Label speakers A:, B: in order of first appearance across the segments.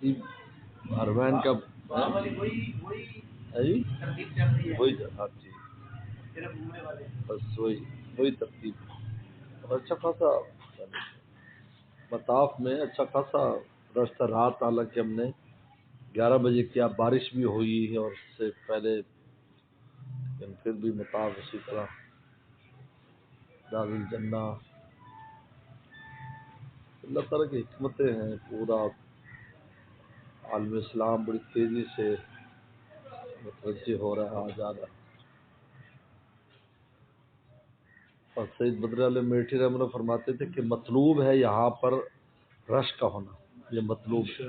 A: جی حرمین کا وہی ہاں جی بس وہی ترتیب اور اچھا خاصا مطاف میں اچھا خاصا رشتہ رات، حالانکہ ہم نے 11 بجے کیا، بارش بھی ہوئی ہے اور اس سے پہلے، لیکن پھر بھی مطاف اسی طرح دار الجنہ اللہ تعالیٰ کی حکمتیں ہیں. پورا عالم اسلام بڑی تیزی سے متوجہ ہو رہا ہے، آ جا رہا ہے. اور سید بدر عالم میٹھی رحمۃ اللہ فرماتے تھے کہ مطلوب ہے یہاں پر رش کا ہونا، یہ مطلوب ہے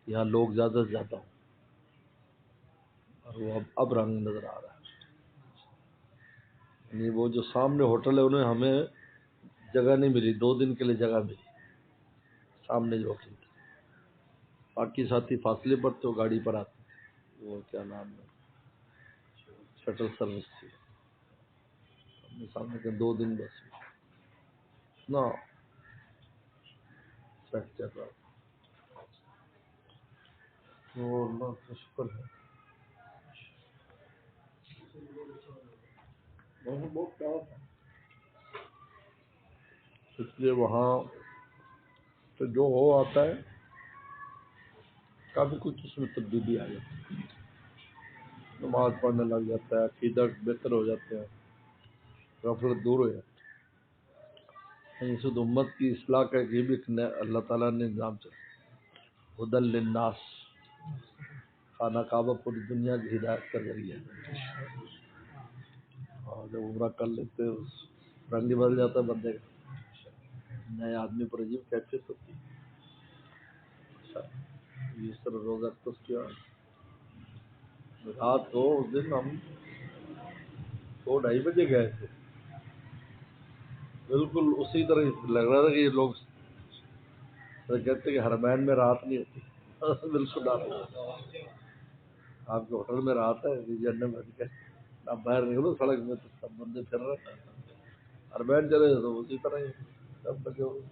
A: یہاں لوگ زیادہ سے زیادہ ہوں، اور وہ اب رنگ نظر آ رہا ہے. یعنی وہ جو سامنے ہوٹل ہے انہیں ہمیں جگہ نہیں ملی، 2 دن کے لیے جگہ ملی سامنے جو ہوٹل تھی، باقی ساتھی فاصلے پر تو گاڑی پر آتے تھے. وہ کیا نام ہے، شٹل سروس تھی، سامنے کے 2 دن بس اتنا سیٹ چل رہا تھا. تو اللہ کا شکر ہے. بہت پیارا تھا، اس لیے وہاں تو جو ہو آتا ہے کافی کچھ اس میں تبدیلی آ جاتی ہے، نماز پڑھنے لگ جاتا ہے، عقیدہ بہتر ہو جاتے ہیں، غفلت دور ہو جاتی ہے. اس امت کی اصلاح کا یہ بھی اللہ تعالیٰ نے نظام چلا، ہدی للناس، خانہ کعبہ پوری دنیا کی ہدایت کا ذریعہ ہے. اور جب عمرہ کر لیتے رنگ ہی بدل جاتا ہے بندے کا، نئے آدمی پر عجیب کیفیت ہوتی ہے. اس طرح روزہ کس کیا رات کو اس دن ہم 2-2:30 بجے گئے تھے، بالکل اسی طرح لگ رہا تھا کہ یہ لوگ کہتے کہ حرمین میں رات نہیں ہوتی. بالکل رات آپ کے ہوٹل میں رات ہے، جننے میں آپ باہر نکلو سڑک میں تو سب بندے پھر رہے ہیں. حرمین چلے تو اسی طرح ہی سب لگے ہوئے.